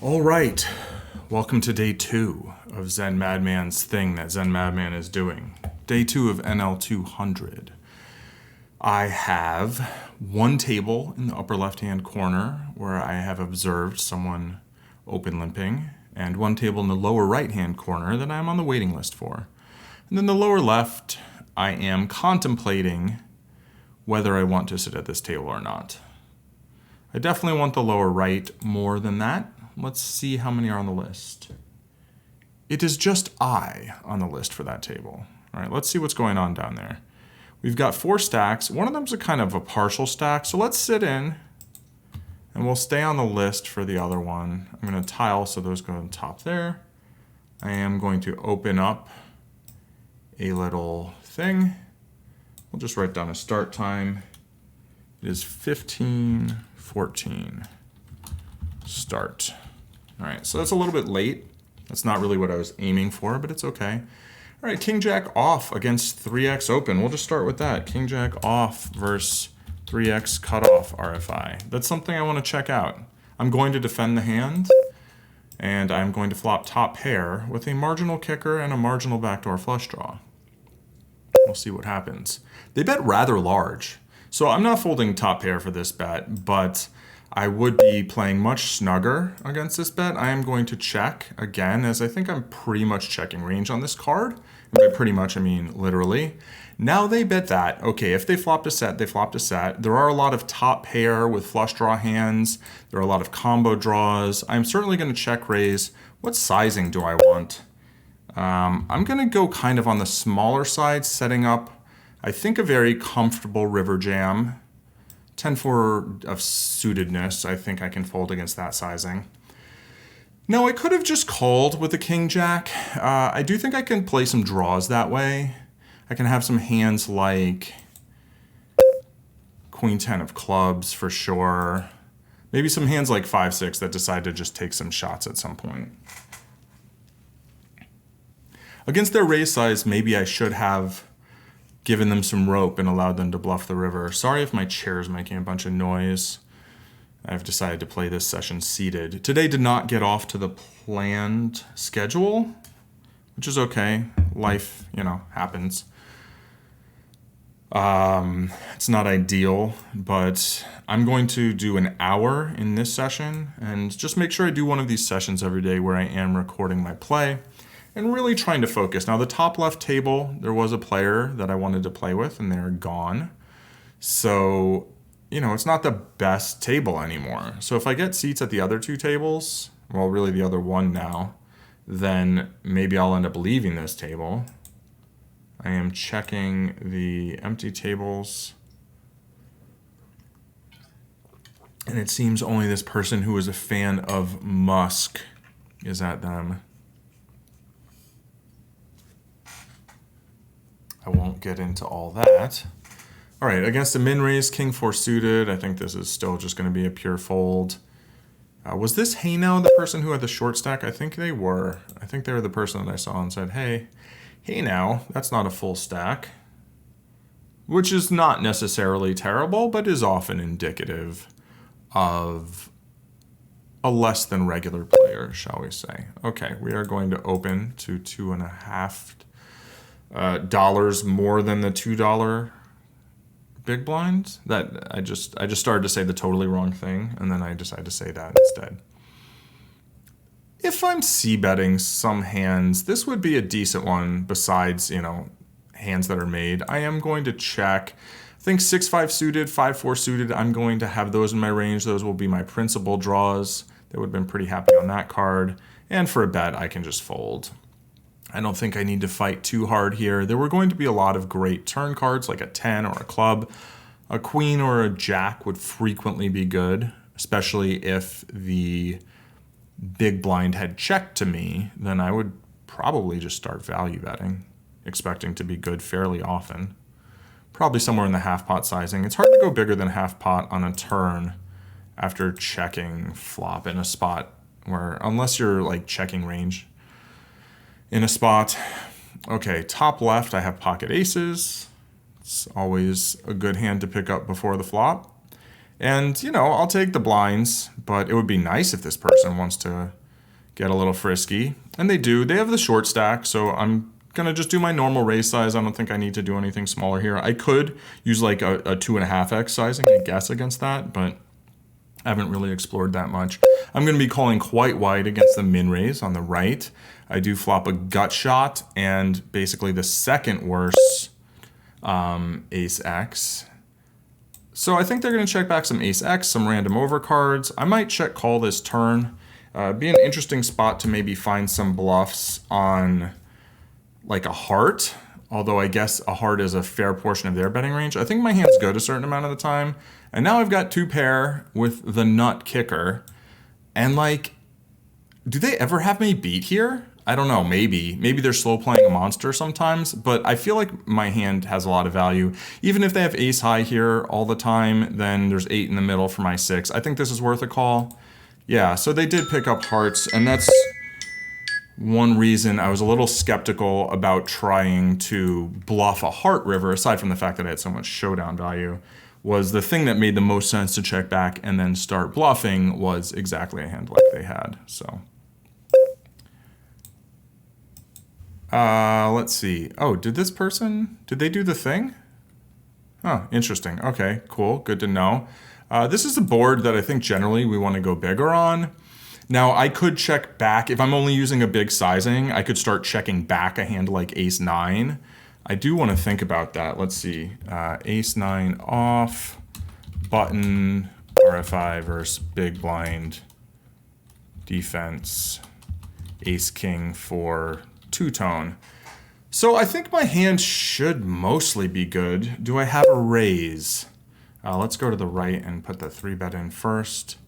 All right, welcome to day 2 of ZenMadman's thing that ZenMadman is doing. Day 2 of NL200. I have one table in the upper left-hand corner where I have observed someone open limping, and one table in the lower right-hand corner that I'm on the waiting list for. And then the lower left, I am contemplating whether I want to sit at this table or not. I definitely want the lower right more than that. Let's see how many are on the list. It is just I on the list for that table. All right, let's see what's going on down there. We've got 4 stacks. One of them's a kind of a partial stack, so let's sit in and we'll stay on the list for the other one. I'm going to tile, so those go on top there. I am going to open up a little thing. We'll just write down a start time. It is 15:14. Start. All right, so that's a little bit late. That's not really what I was aiming for, but it's okay. All right, King Jack off against 3x open. We'll just start with that. King Jack off versus 3x cutoff RFI. That's something I want to check out. I'm going to defend the hand, and I'm going to flop top pair with a marginal kicker and a marginal backdoor flush draw. We'll see what happens. They bet rather large, so I'm not folding top pair for this bet, but I would be playing much snugger against this bet. I am going to check again, as I think I'm pretty much checking range on this card. And by pretty much, I mean literally. Now they bet that. Okay, if they flopped a set, they flopped a set. There are a lot of top pair with flush draw hands. There are a lot of combo draws. I'm certainly going to check raise. What sizing do I want? I'm going to go kind of on the smaller side, setting up, I think, a very comfortable river jam. 10-4 of suitedness, I think I can fold against that sizing. No, I could have just called with the King Jack. I do think I can play some draws that way. I can have some hands like Queen 10 of clubs for sure. Maybe some hands like 5-6 that decide to just take some shots at some point. Against their raise size, maybe I should have given them some rope and allowed them to bluff the river. Sorry if my chair is making a bunch of noise. I've decided to play this session seated. Today did not get off to the planned schedule, which is okay. Life, happens. It's not ideal, but I'm going to do an hour in this session and just make sure I do one of these sessions every day where I am recording my play and really trying to focus. Now, the top left table, there was a player that I wanted to play with, and they're gone. So, it's not the best table anymore. So if I get seats at the other 2 tables, well, really the other one now, then maybe I'll end up leaving this table. I am checking the empty tables. And it seems only this person who is a fan of Musk is at them. I won't get into all that. All right, against a min-raise, King 4 suited, I think this is still just going to be a pure fold. Was this Hey Now the person who had the short stack? I think they were. I think they were the person that I saw and said, hey now, that's not a full stack. Which is not necessarily terrible, but is often indicative of a less than regular player, shall we say. Okay, we are going to open to $2.50 more than the $2 big blind. That I just started to say the totally wrong thing, and then I decided to say that instead. If I'm c-betting some hands, this would be a decent one besides, hands that are made. I am going to check. I think 6-5 suited, 5-4 suited, I'm going to have those in my range. Those will be my principal draws. They would have been pretty happy on that card. And for a bet, I can just fold. I don't think I need to fight too hard here. There were going to be a lot of great turn cards, like a 10 or a club. A queen or a jack would frequently be good, especially if the big blind had checked to me. Then I would probably just start value betting, expecting to be good fairly often. Probably somewhere in the half pot sizing. It's hard to go bigger than half pot on a turn after checking flop in a spot where, unless you're like checking range, in a spot. Okay, top left, I have pocket aces. It's always a good hand to pick up before the flop. And, you know, I'll take the blinds, but it would be nice if this person wants to get a little frisky. And they do. They have the short stack, so I'm going to just do my normal raise size. I don't think I need to do anything smaller here. I could use like a 2.5x sizing, I guess, against that, but I haven't really explored that much. I'm going to be calling quite wide against the min raise on the right. I do flop a gut shot and basically the second worst ace X. So I think they're going to check back some ace X, some random overcards. I might check call this turn. Be an interesting spot to maybe find some bluffs on like a heart, although I guess a heart is a fair portion of their betting range. I think my hand's good a certain amount of the time. And now I've got 2 pair with the nut kicker. And like, do they ever have me beat here? I don't know, maybe. Maybe they're slow playing a monster sometimes, but I feel like my hand has a lot of value. Even if they have ace high here all the time, then there's 8 in the middle for my 6. I think this is worth a call. Yeah, so they did pick up hearts, and that's one reason I was a little skeptical about trying to bluff a heart river, aside from the fact that I had so much showdown value, was the thing that made the most sense to check back and then start bluffing was exactly a hand like they had, so. Let's see. Oh, did they do the thing? Oh, interesting. Okay, cool. Good to know. This is a board that I think generally we want to go bigger on. Now, I could check back. If I'm only using a big sizing, I could start checking back a hand like ace 9. I do want to think about that. Let's see. Ace 9 off, button, RFI versus big blind, defense, ace king for two-tone. So I think my hand should mostly be good. Do I have a raise? Let's go to the right and put the 3-bet in first.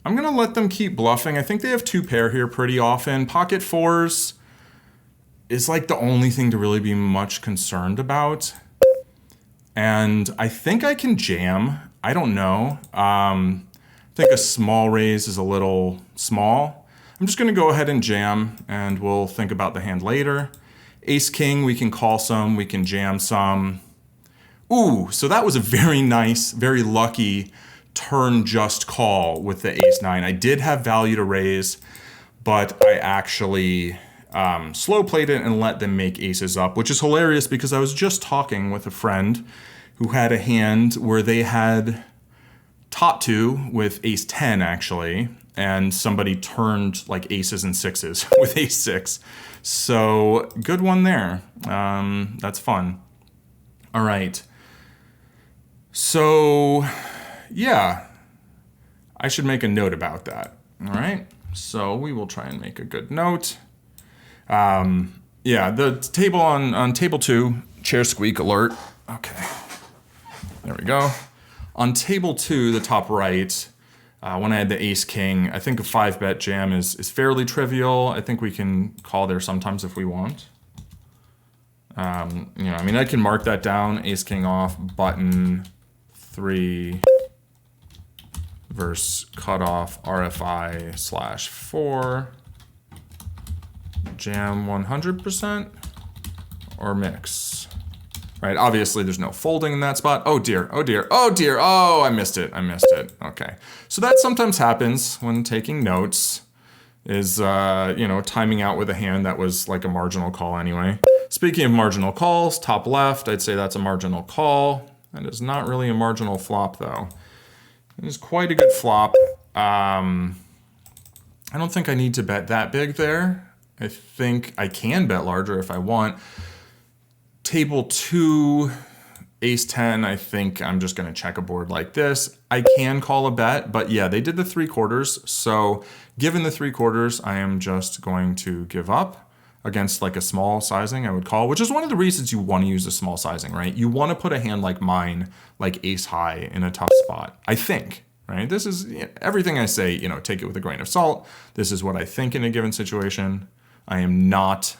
I'm going to let them keep bluffing. I think they have 2 pair here pretty often. Pocket 4s is like the only thing to really be much concerned about. And I think I can jam. I don't know. I think a small raise is a little small. I'm just going to go ahead and jam, and we'll think about the hand later. Ace king, we can call some, we can jam some. Ooh, so that was a very nice, very lucky turn just call with the ace 9. I did have value to raise, but I actually slow played it and let them make aces up, which is hilarious because I was just talking with a friend who had a hand where they had top 2 with ace 10 actually, and somebody turned like aces and 6s with ace 6. So good one there. That's fun. All right. So yeah, I should make a note about that. All right. So we will try and make a good note. Yeah, the table on table 2, chair squeak alert. Okay. There we go. On table 2, the top right, when I had the ace king, I think a 5-bet jam is fairly trivial. I think we can call there sometimes if we want. You know, I mean, I can mark that down. Ace king off, button 3 versus cutoff RFI /4. Jam 100% or mix. Right, obviously there's no folding in that spot. Oh dear, oh dear, oh dear, oh, I missed it. Okay, so that sometimes happens when taking notes, is, you know, timing out with a hand that was like a marginal call anyway. Speaking of marginal calls, top left, I'd say that's a marginal call. That is not really a marginal flop though. It is quite a good flop. I don't think I need to bet that big there. I think I can bet larger if I want. Table 2, ace 10, I think I'm just going to check a board like this. I can call a bet, but yeah, they did the 3/4. So given the 3/4, I am just going to give up against like a small sizing I would call, which is one of the reasons you want to use a small sizing, right? You want to put a hand like mine, like ace high, in a tough spot, I think, right? This is everything I say, you know, take it with a grain of salt. This is what I think in a given situation. I am not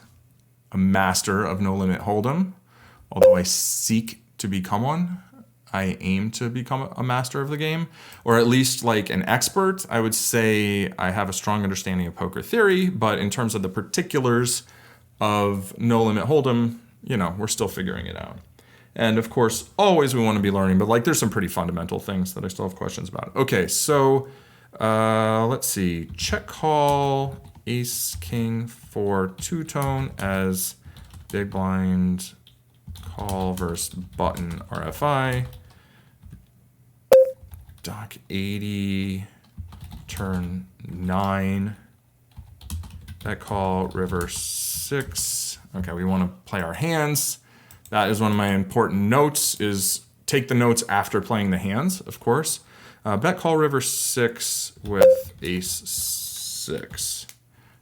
a master of no limit hold'em. Although I seek to become one, I aim to become a master of the game, or at least like an expert. I would say I have a strong understanding of poker theory, but in terms of the particulars of no limit hold'em, you know, we're still figuring it out. And of course, always we want to be learning, but like there's some pretty fundamental things that I still have questions about. Okay, so let's see. Check call ace king for two-tone as big blind call versus button RFI. Dock 80, turn 9. Bet call, river 6. Okay, we want to play our hands. That is one of my important notes, is take the notes after playing the hands, of course. Bet call, river 6 with ace 6.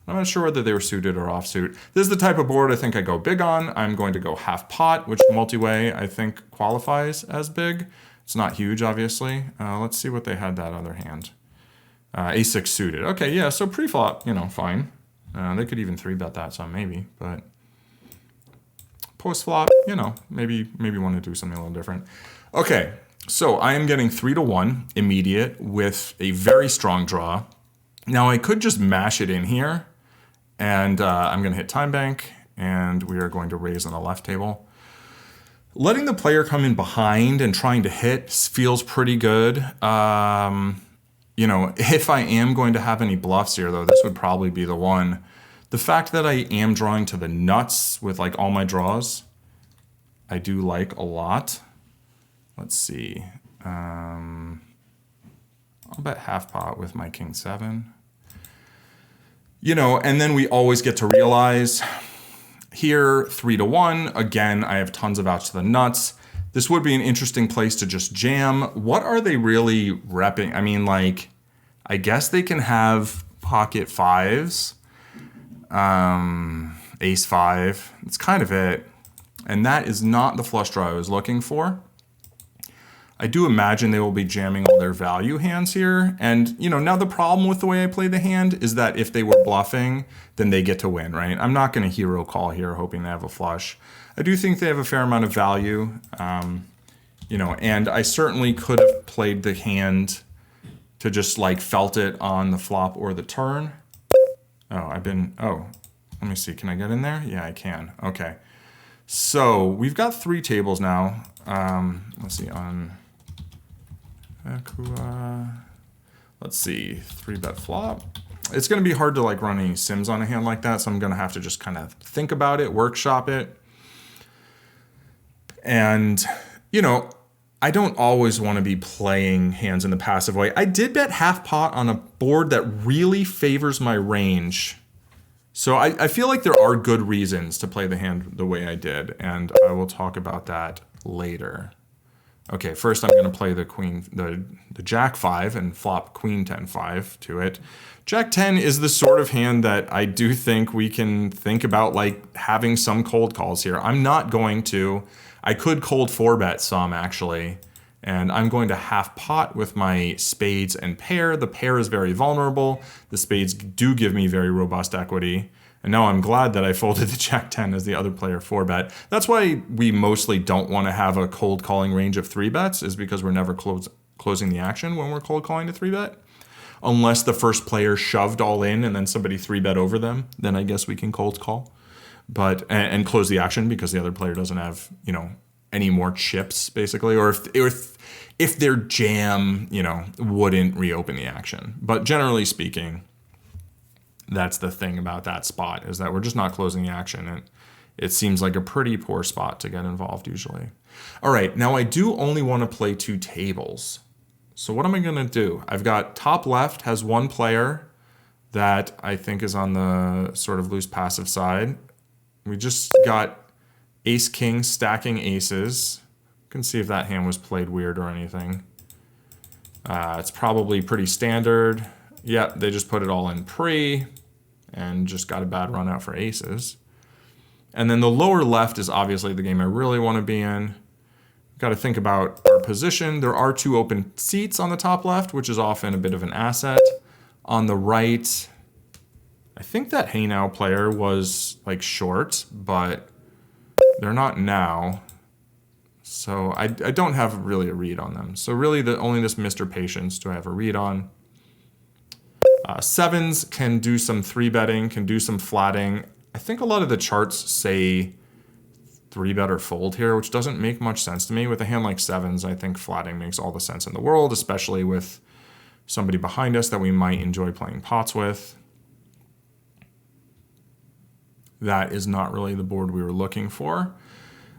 I'm not sure whether they were suited or offsuit. This is the type of board I think I go big on. I'm going to go half pot, which multi-way I think qualifies as big. It's not huge, obviously. Let's see what they had that other hand. A6 suited. Okay, yeah, so pre-flop, you know, fine. They could even 3-bet that some, maybe, but post-flop, you know, maybe want to do something a little different. Okay, so I am getting 3-1 immediate with a very strong draw. Now I could just mash it in here, and I'm going to hit time bank, and we are going to raise on the left table. Letting the player come in behind and trying to hit feels pretty good. You know, if I am going to have any bluffs here, though, this would probably be the one. The fact that I am drawing to the nuts with like all my draws, I do like a lot. Let's see. I'll bet half pot with my king 7. You know, and then we always get to realize here, 3-1. Again, I have tons of outs to the nuts. This would be an interesting place to just jam. What are they really repping? I mean, like, I guess they can have pocket 5s, ace 5. It's kind of it. And that is not the flush draw I was looking for. I do imagine they will be jamming all their value hands here. And, you know, now the problem with the way I play the hand is that if they were bluffing, then they get to win, right? I'm not going to hero call here hoping they have a flush. I do think they have a fair amount of value, you know, and I certainly could have played the hand to just like felt it on the flop or the turn. Let me see. Can I get in there? Yeah, I can. Okay. So we've got 3 tables now. Let's see on let's see, 3-bet flop. It's going to be hard to like run any sims on a hand like that, so I'm going to have to just kind of think about it, workshop it. And, you know, I don't always want to be playing hands in the passive way. I did bet half pot on a board that really favors my range. So I feel like there are good reasons to play the hand the way I did, and I will talk about that later. Okay, first I'm going to play the queen, the jack 5 and flop queen 10-5 to it. Jack 10 is the sort of hand that I do think we can think about like having some cold calls here. I'm not going to. I could cold 4-bet some actually, and I'm going to half pot with my spades and pair. The pair is very vulnerable. The spades do give me very robust equity. And now I'm glad that I folded the jack 10 as the other player 4-bet. That's why we mostly don't want to have a cold calling range of 3-bets, is because we're never closing the action when we're cold calling to 3-bet. Unless the first player shoved all in and then somebody 3-bet over them, then I guess we can cold call. But and close the action because the other player doesn't have, you know, any more chips basically, or if their jam, you know, wouldn't reopen the action. But generally speaking, that's the thing about that spot, is that we're just not closing the action, and it seems like a pretty poor spot to get involved usually. All right, now I do only want to play 2 tables. So what am I going to do? I've got top left has 1 player that I think is on the sort of loose passive side. We just got ace king stacking aces. You can see if that hand was played weird or anything. It's probably pretty standard. Yep, they just put it all in pre and just got a bad run out for aces. And then the lower left is obviously the game I really want to be in. Got to think about our position. There are 2 open seats on the top left, which is often a bit of an asset. On the right, I think that Hey Now player was like short, but they're not now. So I don't have really a read on them. So really only this Mr. Patience do I have a read on. 7s can do some 3-betting, can do some flatting. I think a lot of the charts say 3-bet or fold here, which doesn't make much sense to me. With a hand like sevens, I think flatting makes all the sense in the world, especially with somebody behind us that we might enjoy playing pots with. That is not really the board we were looking for.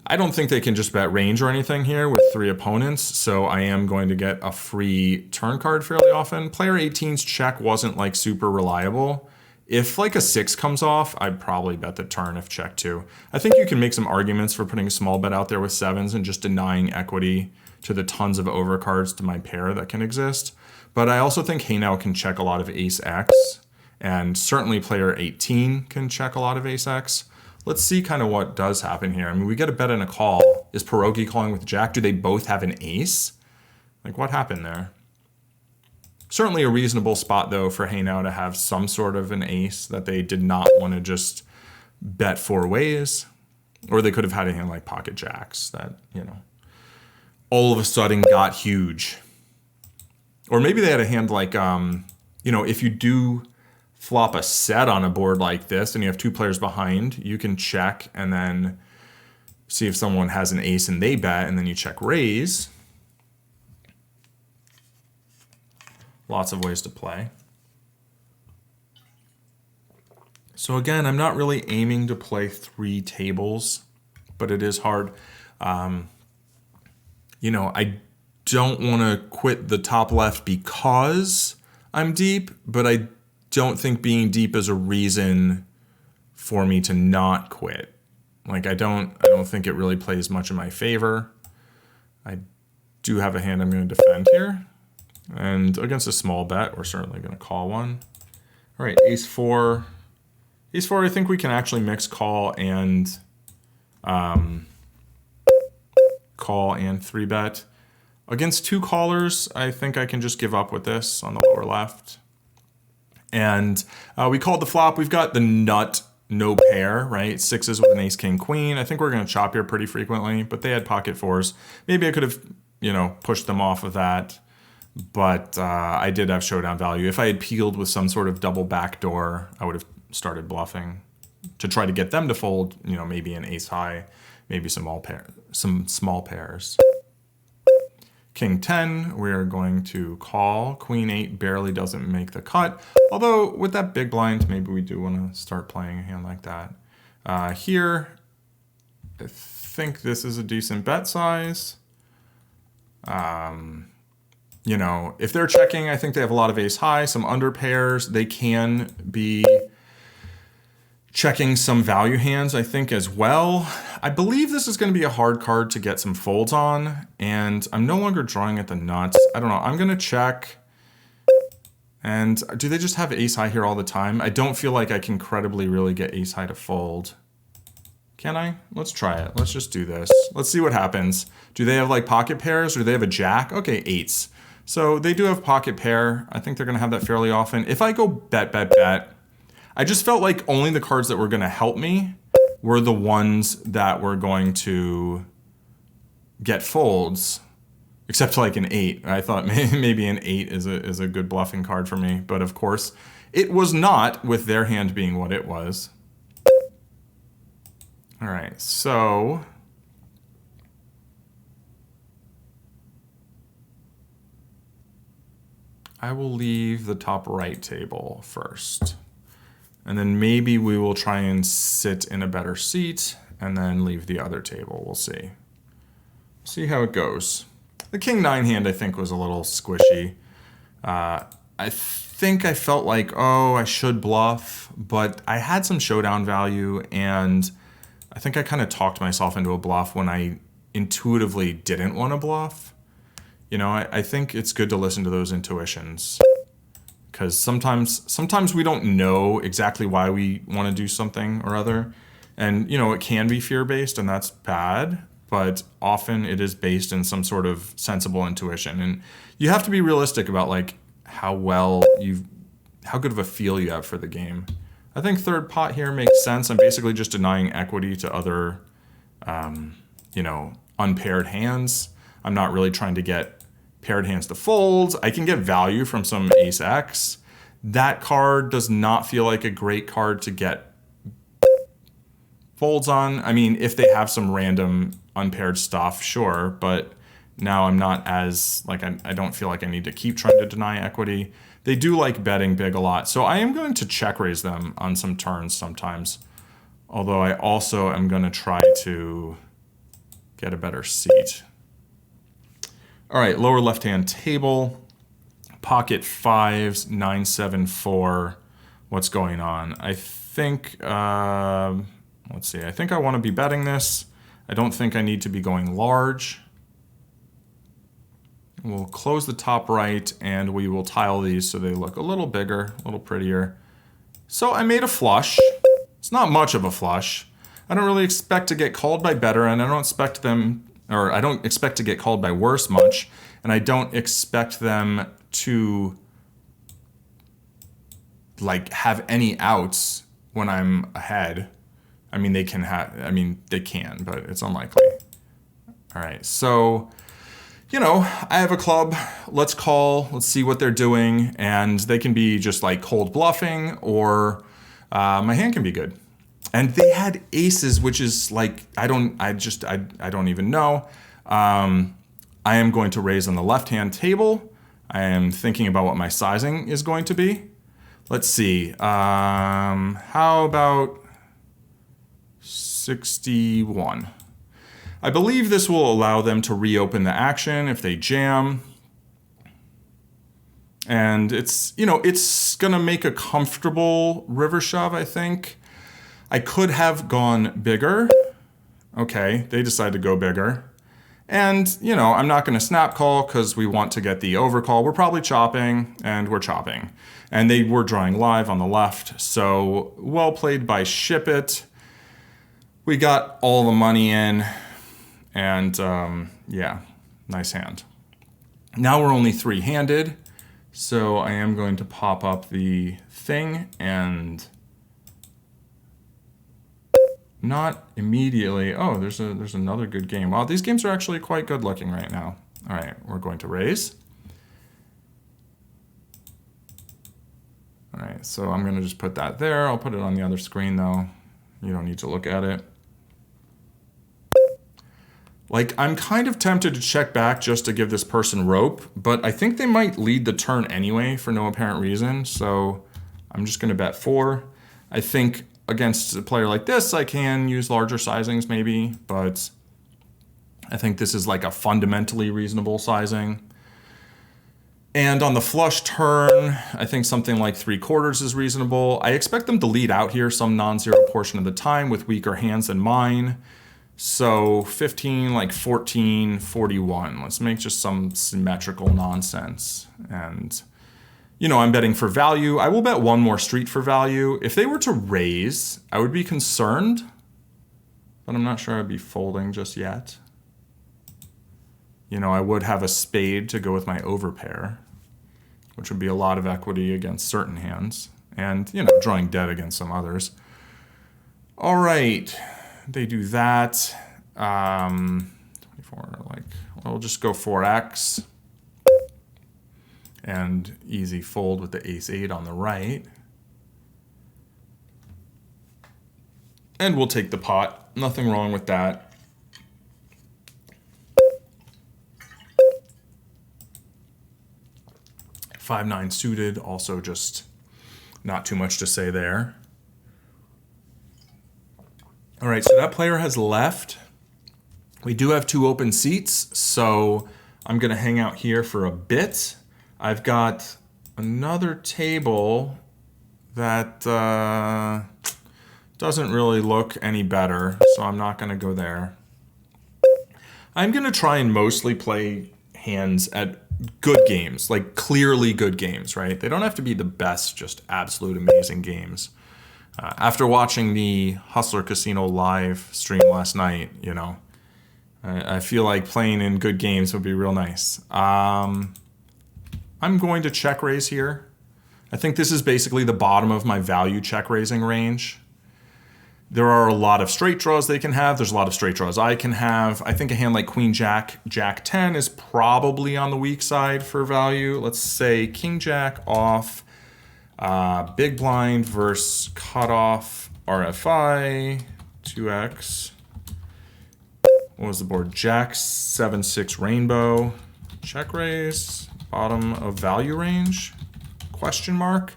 I don't think they can just bet range or anything here with 3 opponents, so I am going to get a free turn card fairly often. Player 18's check wasn't like super reliable. If like a 6 comes off, I'd probably bet the turn if check 2. I think you can make some arguments for putting a small bet out there with 7s and just denying equity to the tons of overcards to my pair that can exist. But I also think hey now can check a lot of ace X, and certainly player 18 can check a lot of ace X. Let's see kind of what does happen here. I mean, we get a bet and a call. Is Pierogi calling with jack? Do they both have an ace? Like, what happened there? Certainly a reasonable spot, though, for hey now to have some sort of an ace that they did not want to just bet 4 ways. Or they could have had a hand like pocket jacks that, you know, all of a sudden got huge. Or maybe they had a hand like, you know, if you do flop a set on a board like this and you have 2 players behind, you can check and then see if someone has an ace and they bet, and then you check raise. Lots of ways to play. So again, I'm not really aiming to play 3 tables, but it is hard. You know, I don't want to quit the top left because I'm deep, but I don't think being deep is a reason for me to not quit. Like I don't think it really plays much in my favor. I do have a hand I'm going to defend here. And against a small bet, we're certainly going to call one. All right, ace 4. Ace 4, I think we can actually mix call and 3-bet. Against 2 callers, I think I can just give up with this on the lower left. And we called the flop. We've got the nut, no pair, right? 6s with an ace, king, queen. I think we're going to chop here pretty frequently, but they had pocket 4s. Maybe I could have, you know, pushed them off of that. But I did have showdown value. If I had peeled with some sort of double backdoor, I would have started bluffing to try to get them to fold, you know, maybe an ace high, maybe some small pairs. King 10, we're going to call. Queen 8 barely doesn't make the cut. Although with that big blind, maybe we do want to start playing a hand like that. Here, I think this is a decent bet size. You know, if they're checking, I think they have a lot of ace high, some under pairs. They can be checking some value hands, I think, as well. I believe this is going to be a hard card to get some folds on, and I'm no longer drawing at the nuts. I don't know. I'm going to check. And do they just have ace high here all the time? I don't feel like I can credibly really get ace high to fold. Can I? Let's try it. Let's just do this. Let's see what happens. Do they have like pocket pairs, or do they have a jack? Okay, 8s. So they do have pocket pair. I think they're going to have that fairly often. If I go bet, bet, bet, I just felt like only the cards that were going to help me were the ones that were going to get folds, except like an 8. I thought maybe an 8 is a good bluffing card for me. But of course, it was not, with their hand being what it was. All right, so I will leave the top right table first. And then maybe we will try and sit in a better seat and then leave the other table. We'll see. See how it goes. The king 9 hand, I think, was a little squishy. I think I felt like, oh, I should bluff, but I had some showdown value, and I think I kind of talked myself into a bluff when I intuitively didn't want to bluff. You know, I think it's good to listen to those intuitions, because sometimes we don't know exactly why we want to do something or other. And, you know, it can be fear-based, and that's bad, but often it is based in some sort of sensible intuition. And you have to be realistic about, like, how good of a feel you have for the game. I think third pot here makes sense. I'm basically just denying equity to other, you know, unpaired hands. I'm not really trying to get paired hands to fold. I can get value from some ace X. That card does not feel like a great card to get folds on. I mean, if they have some random unpaired stuff, sure, but now I'm not as, like, I don't feel like I need to keep trying to deny equity. They do like betting big a lot, so I am going to check raise them on some turns sometimes. Although I also am going to try to get a better seat. All right, lower left-hand table, pocket fives, 9-7-4. What's going on? I think, let's see, I think I want to be betting this. I don't think I need to be going large. We'll close the top right and we will tile these so they look a little bigger, a little prettier. So I made a flush. It's not much of a flush. I don't really expect to get called by better, and I don't expect them, or I don't expect to get called by worse much, and I don't expect them to like have any outs when I'm ahead. I mean, they can, but it's unlikely. All right, so, you know, I have a club, let's call, let's see what they're doing, and they can be just like cold bluffing, or my hand can be good. And they had aces, which is like, I don't even know. I am going to raise on the left-hand table. I am thinking about what my sizing is going to be. Let's see, how about 61? I believe this will allow them to reopen the action if they jam. And it's, you know, it's gonna make a comfortable river shove, I think. I could have gone bigger. Okay, they decide to go bigger. And, you know, I'm not gonna snap call because we want to get the overcall. We're probably chopping, and we're chopping. And they were drawing live on the left, so well played by Ship It. We got all the money in, and yeah, nice hand. Now we're only three-handed, so I am going to pop up the thing and not immediately. Oh, there's another good game. Wow, these games are actually quite good looking right now. All right, we're going to raise. All right, so I'm gonna just put that there. I'll put it on the other screen though. You don't need to look at it. Like, I'm kind of tempted to check back just to give this person rope, but I think they might lead the turn anyway for no apparent reason, so I'm just gonna bet 4. I think against a player like this, I can use larger sizings maybe, but I think this is like a fundamentally reasonable sizing. And on the flush turn, I think something like 3/4 is reasonable. I expect them to lead out here some non-zero portion of the time with weaker hands than mine. So 15, like 14, 41. Let's make just some symmetrical nonsense. And, you know, I'm betting for value. I will bet one more street for value. If they were to raise, I would be concerned, but I'm not sure I'd be folding just yet. You know, I would have a spade to go with my overpair, which would be a lot of equity against certain hands, and, you know, drawing dead against some others. All right, they do that. 24, like, we'll just go 4x. And easy fold with the ace-8 on the right. And we'll take the pot. Nothing wrong with that. Five, 9 suited, also just not too much to say there. All right, so that player has left. We do have 2 open seats, so I'm gonna hang out here for a bit. I've got another table that doesn't really look any better, so I'm not gonna go there. I'm gonna try and mostly play hands at good games, like clearly good games, right? They don't have to be the best, just absolute amazing games. After watching the Hustler Casino live stream last night, you know, I feel like playing in good games would be real nice. I'm going to check raise here. I think this is basically the bottom of my value check raising range. There are a lot of straight draws they can have. There's a lot of straight draws I can have. I think a hand like Queen Jack, Jack 10 is probably on the weak side for value. Let's say King Jack off, big blind versus cutoff RFI, 2x. What was the board? Jack 7-6 rainbow. Check raise. Bottom of value range? Question mark.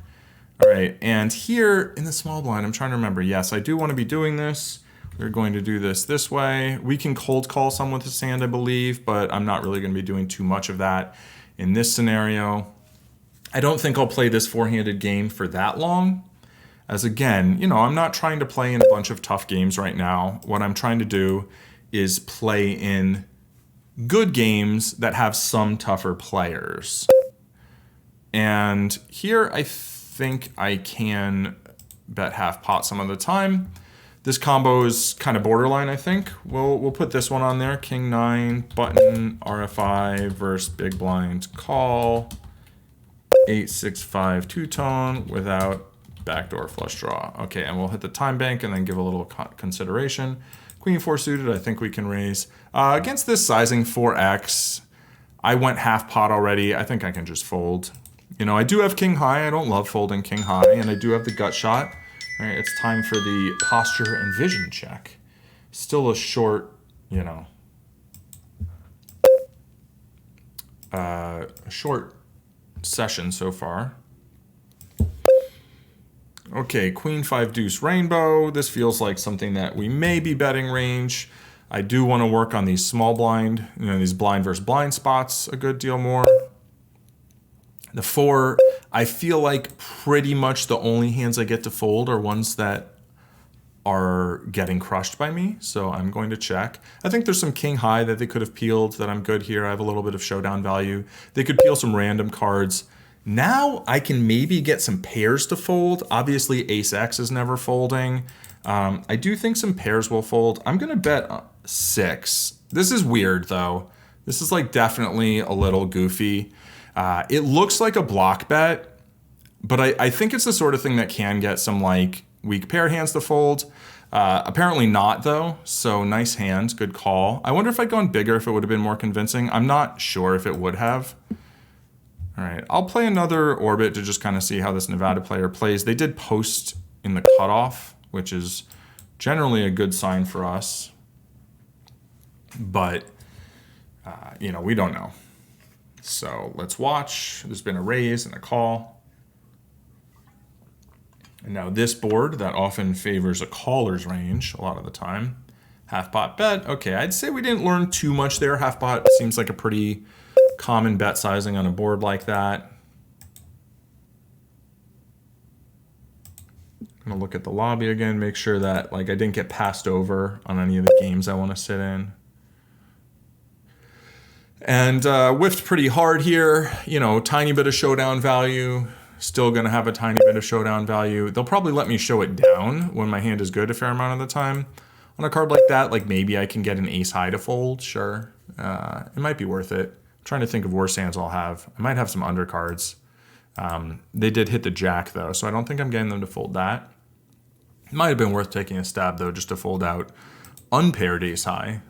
All right, and here in the small blind, I'm trying to remember. Yes, I do want to be doing this. We're going to do this way. We can cold call some with this hand, I believe, but I'm not really going to be doing too much of that in this scenario. I don't think I'll play this four-handed game for that long. As again, you know, I'm not trying to play in a bunch of tough games right now. What I'm trying to do is play in good games that have some tougher players. And here I think I can bet half pot some of the time. This combo is kind of borderline, I think. We'll put this one on there. King 9, button, RFI versus big blind call. 8-6-5 two-tone without backdoor flush draw. Okay, and we'll hit the time bank and then give a little consideration. Queen 4 suited, I think we can raise. Against this sizing 4x, I went half pot already. I think I can just fold. You know, I do have king high. I don't love folding king high, and I do have the gut shot. All right, it's time for the posture and vision check. Still a short, you know, a short session so far. Okay, Queen 5 deuce rainbow. This feels like something that we may be betting range. I do want to work on these small blind, you know, these blind versus blind spots a good deal more. The 4, I feel like pretty much the only hands I get to fold are ones that are getting crushed by me, so I'm going to check. I think there's some king high that they could have peeled that I'm good here. I have a little bit of showdown value. They could peel some random cards. Now I can maybe get some pairs to fold. Obviously ace X is never folding. I do think some pairs will fold. I'm gonna bet 6. This is weird though. This is like definitely a little goofy. It looks like a block bet, but I think it's the sort of thing that can get some like weak pair hands to fold. Apparently not though, so nice hand, good call. I wonder if I'd gone bigger if it would have been more convincing. I'm not sure if it would have. All right, I'll play another orbit to just kind of see how this Nevada player plays. They did post in the cutoff, which is generally a good sign for us. But, you know, we don't know. So let's watch. There's been a raise and a call. And now this board that often favors a caller's range a lot of the time. Half pot bet. Okay, I'd say we didn't learn too much there. Half pot seems like a pretty common bet sizing on a board like that. I'm gonna look at the lobby again, make sure that like I didn't get passed over on any of the games I want to sit in. And whiffed pretty hard here, you know, tiny bit of showdown value, still gonna have a tiny bit of showdown value. They'll probably let me show it down when my hand is good a fair amount of the time. On a card like that, like maybe I can get an ace high to fold, sure. It might be worth it. I'm trying to think of worse hands I'll have. I might have some undercards. They did hit the jack though, so I don't think I'm getting them to fold that. It might have been worth taking a stab though, just to fold out unpaired ace high.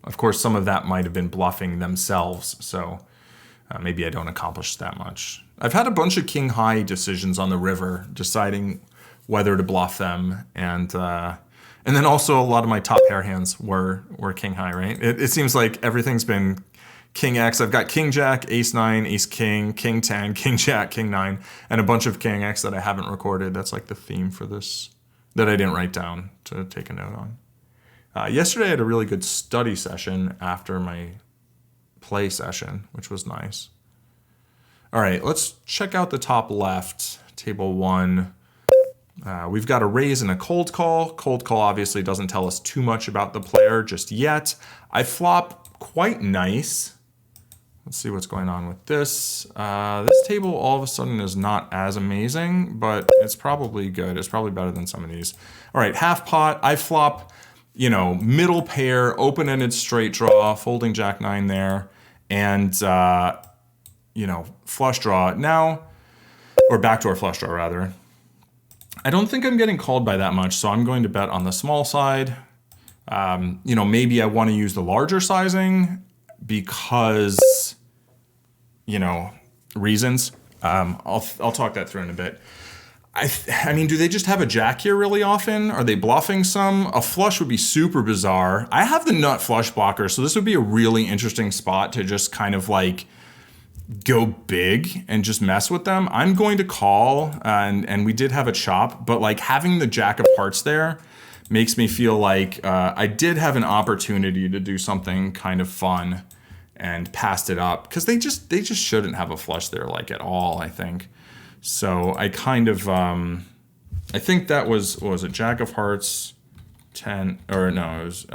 Of course, some of that might have been bluffing themselves, so maybe I don't accomplish that much. I've had a bunch of king high decisions on the river, deciding whether to bluff them, and then also a lot of my top pair hands were king high, right? It seems like everything's been king X. I've got king jack, ace 9, ace king, king 10, king jack, king 9, and a bunch of king X that I haven't recorded. That's like the theme for this that I didn't write down to take a note on. Yesterday I had a really good study session after my play session, which was nice. All right, let's check out the top left, table 1. We've got a raise and a cold call. Cold call obviously doesn't tell us too much about the player just yet. I flop quite nice. Let's see what's going on with this. This table all of a sudden is not as amazing, but it's probably good. It's probably better than some of these. All right, half pot. I flop, you know, middle pair, open-ended straight draw, folding jack 9 there, and, you know, flush draw now, or backdoor flush draw rather. I don't think I'm getting called by that much, so I'm going to bet on the small side. You know, maybe I want to use the larger sizing because, you know, reasons. I'll talk that through in a bit. I mean, do they just have a jack here really often? Are they bluffing some? A flush would be super bizarre. I have the nut flush blocker, so this would be a really interesting spot to just kind of like go big and just mess with them. I'm going to call, and we did have a chop, but like having the jack of hearts there makes me feel like I did have an opportunity to do something kind of fun and passed it up, because they just shouldn't have a flush there like at all, I think. So I kind of, I think that was, what was it, Jack of Hearts, 10, or no, it was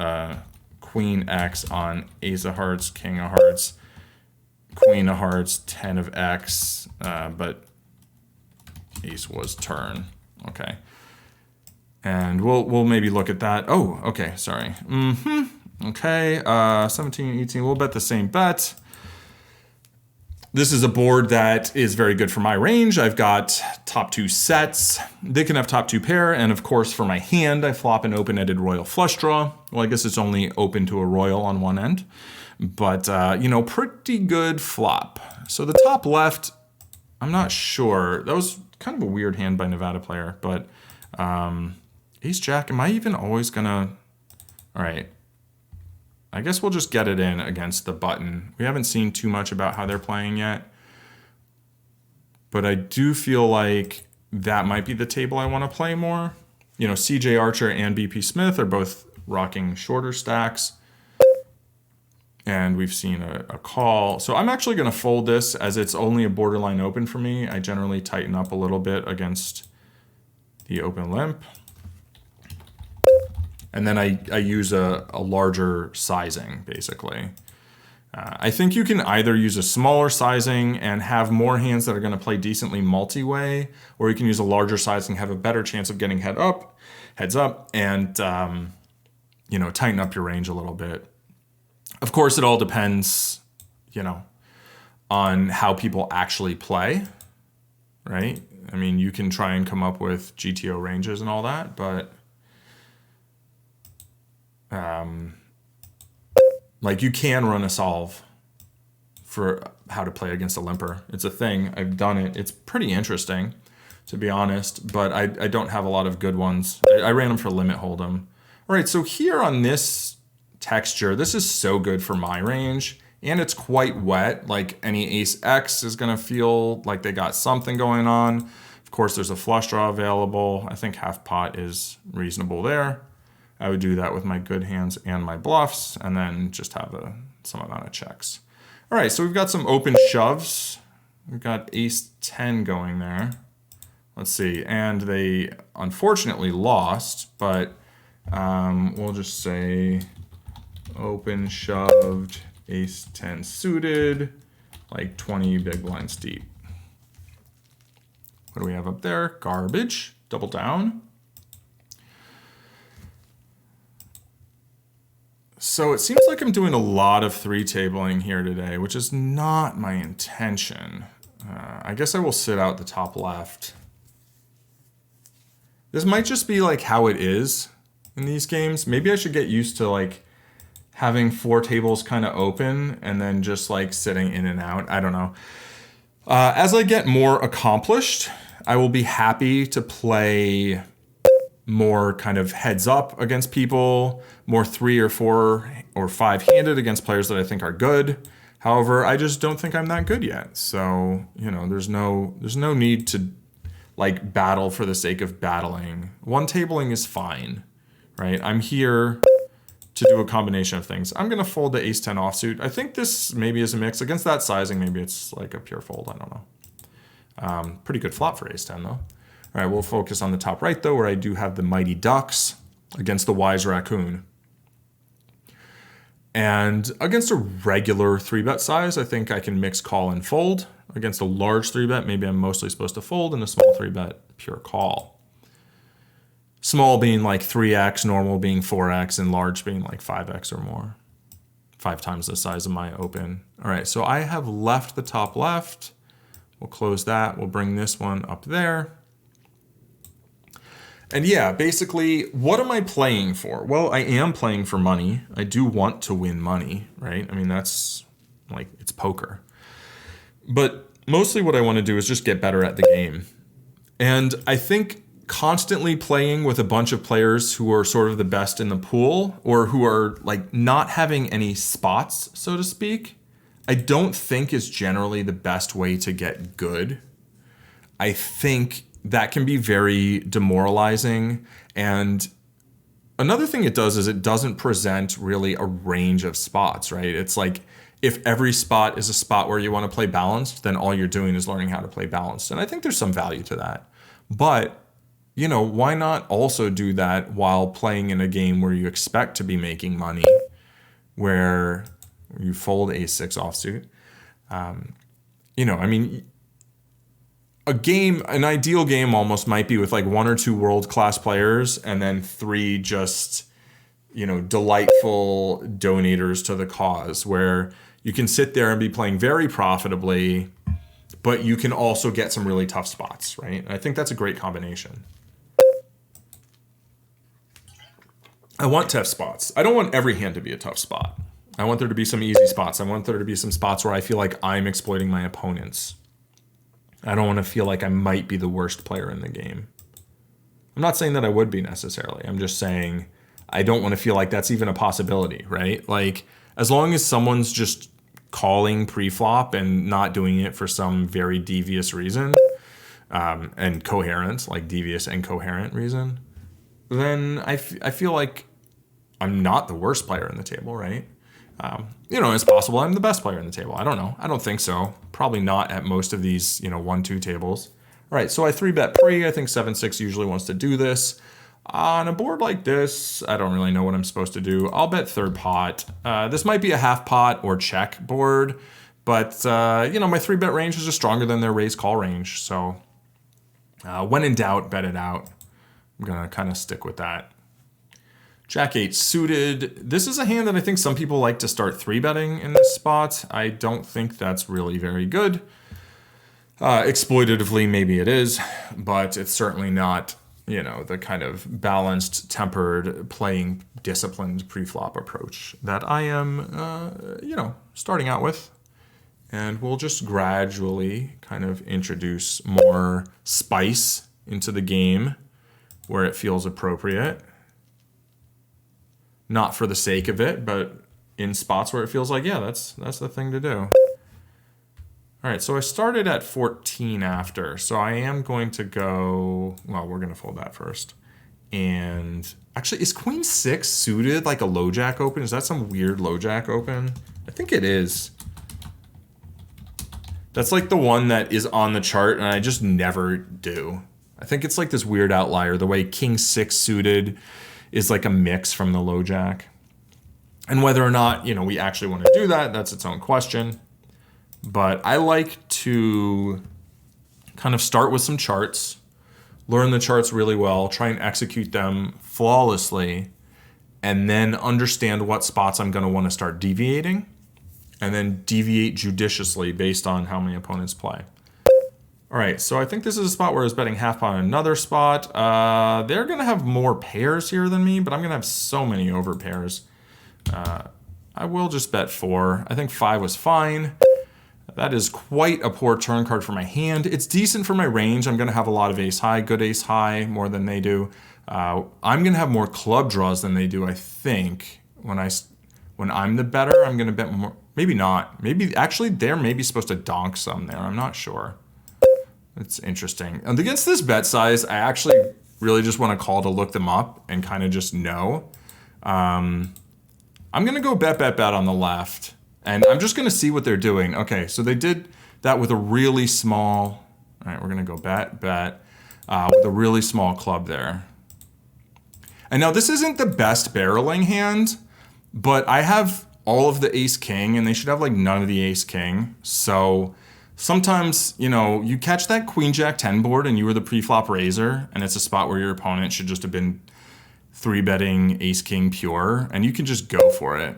Queen X on Ace of Hearts, King of Hearts, Queen of Hearts, 10 of X, but Ace was turn. Okay. And we'll maybe look at that. Oh, okay, sorry. Okay, 17, 18, we'll bet the same bet. This is a board that is very good for my range. I've got top 2 sets. They can have top 2 pair. And of course, for my hand, I flop an open-ended royal flush draw. Well, I guess it's only open to a royal on one end. But, you know, pretty good flop. So the top left, I'm not sure. That was kind of a weird hand by Nevada player. But ace-jack, am I even always going to... All right. I guess we'll just get it in against the button. We haven't seen too much about how they're playing yet. But I do feel like that might be the table I want to play more. You know, CJ Archer and BP Smith are both rocking shorter stacks. And we've seen a call. So I'm actually going to fold this as it's only a borderline open for me. I generally tighten up a little bit against the open limp. And then I use a larger sizing, basically. I think you can either use a smaller sizing and have more hands that are going to play decently multi-way, or you can use a larger sizing, have a better chance of getting heads up, and you know, tighten up your range a little bit. Of course, it all depends, you know, on how people actually play, right? I mean, you can try and come up with GTO ranges and all that, but like you can run a solve for how to play against a limper. It's a thing. I've done it. It's pretty interesting, to be honest, but I don't have a lot of good ones. I ran them for limit hold'em. All right, so here on this texture, this is so good for my range, and it's quite wet. Like any ace X is gonna feel like they got something going on. Of course, there's a flush draw available. I think half pot is reasonable there. I would do that with my good hands and my bluffs, and then just have some amount of checks. All right, so we've got some open shoves. We've got ace 10 going there. Let's see, and they unfortunately lost, but we'll just say open shoved, ace 10 suited, like 20 big blinds deep. What do we have up there? Garbage, double down. So it seems like I'm doing a lot of 3-tabling here today, which is not my intention. I guess I will sit out the top left. This might just be like how it is in these games. Maybe I should get used to like having 4 tables kind of open and then just like sitting in and out. I don't know. As I get more accomplished, I will be happy to play more kind of heads up against people, more 3 or 4 or 5 handed against players that I think are good. However, I just don't think I'm that good yet. So, you know, there's no need to like battle for the sake of battling. One tabling is fine, right? I'm here to do a combination of things. I'm gonna fold the ace 10 offsuit. I think this maybe is a mix. Against that sizing, maybe it's like a pure fold, I don't know. Pretty good flop for ace 10 though. All right, we'll focus on the top right, though, where I do have the Mighty Ducks against the Wise Raccoon. And against a regular 3-bet size, I think I can mix call and fold. Against a large 3-bet, maybe I'm mostly supposed to fold, and a small 3-bet, pure call. Small being like 3x, normal being 4x, and large being like 5x or more. 5 times the size of my open. All right, so I have left the top left. We'll close that. We'll bring this one up there. And yeah, basically, what am I playing for? Well, I am playing for money. I do want to win money, right? I mean, that's like, it's poker. But mostly what I want to do is just get better at the game. And I think constantly playing with a bunch of players who are sort of the best in the pool or who are like not having any spots, so to speak, I don't think is generally the best way to get good. I think that can be very demoralizing. And another thing it does is it doesn't present really a range of spots, right? It's like if every spot is a spot where you want to play balanced, then all you're doing is learning how to play balanced. And I think there's some value to that. But, you know, why not also do that while playing in a game where you expect to be making money, where you fold ace-6 offsuit? You know, I mean, an ideal game almost might be with like 1 or 2 world-class players and then 3 just, you know, delightful donators to the cause, where you can sit there and be playing very profitably, but you can also get some really tough spots, right? And I think that's a great combination. I want tough spots. I don't want every hand to be a tough spot. I want there to be some easy spots. I want there to be some spots where I feel like I'm exploiting my opponents. I don't want to feel like I might be the worst player in the game. I'm not saying that I would be necessarily. I'm just saying I don't want to feel like that's even a possibility, right? Like, as long as someone's just calling pre-flop and not doing it for some very devious reason, and coherent, like devious and coherent reason, then I feel like I'm not the worst player in the table, right? You know, it's possible I'm the best player in the table. I don't know. I don't think so. Probably not at most of these, you know, 1-2 tables. All right, so I 3-bet pre. I think 7-6 usually wants to do this. On a board like this, I don't really know what I'm supposed to do. I'll bet third pot. This might be a half pot or check board, but, you know, my 3-bet range is just stronger than their raise call range. So when in doubt, bet it out. I'm going to kind of stick with that. Jack 8 suited. This is a hand that I think some people like to start 3-betting in this spot. I don't think that's really very good. Exploitatively, maybe it is, but it's certainly not, you know, the kind of balanced, tempered, playing disciplined pre-flop approach that I am, you know, starting out with. And we'll just gradually kind of introduce more spice into the game where it feels appropriate. Not for the sake of it, but in spots where it feels like, yeah, that's the thing to do. All right, so I started at 14 after, so I am going to go, well, we're going to fold that first. And actually, is Queen 6 suited like a low jack open? Is that some weird low jack open? I think it is. That's like the one that is on the chart and I just never do. I think it's like this weird outlier, the way King 6 suited is like a mix from the low jack. And whether or not, you know, we actually want to do that, that's its own question. But I like to kind of start with some charts, learn the charts really well, try and execute them flawlessly, and then understand what spots I'm going to want to start deviating, and then deviate judiciously based on how my opponents play. All right, so I think this is a spot where I was betting half pot on another spot. They're going to have more pairs here than me, but I'm going to have so many over pairs. I will just bet 4. I think 5 was fine. That is quite a poor turn card for my hand. It's decent for my range. I'm going to have a lot of ace high, good ace high, more than they do. I'm going to have more club draws than they do, I think. When I'm the better, I'm going to bet more. Maybe not. Maybe actually they're maybe supposed to donk some there. I'm not sure. It's interesting. And against this bet size, I actually really just want to call to look them up and kind of just know. I'm going to go bet on the left. And I'm just going to see what they're doing. Okay, so they did that with a really small... All right, we're going to go bet with a really small club there. And now this isn't the best barreling hand, but I have all of the ace-king, and they should have like none of the ace-king. So... sometimes, you know, you catch that queen jack 10 board and you were the pre-flop raiser, and it's a spot where your opponent should just have been 3-betting ace king pure, and you can just go for it.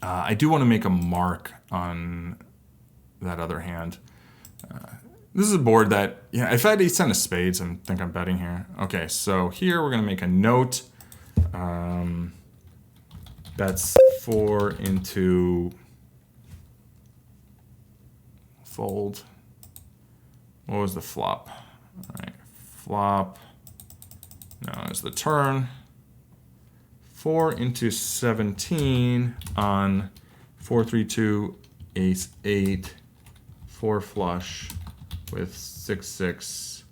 I do want to make a mark on that other hand. This is a board that, yeah, if I had ace 10 of spades, I think I'm betting here. Okay, so here we're going to make a note. Bets 4 into... fold. What was the flop? All right, flop. Now is the turn. 4 into 17 on 4, 3, 2, ace 8, 4 flush with 6, 6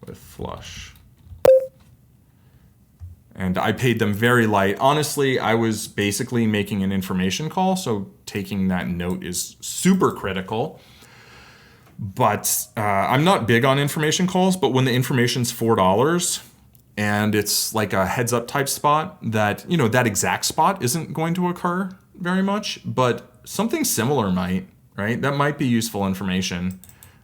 with flush. And I paid them very light. Honestly, I was basically making an information call, so taking that note is super critical. But I'm not big on information calls, but when the information's $4 and it's like a heads up type spot that, you know, that exact spot isn't going to occur very much, but something similar might, right? That might be useful information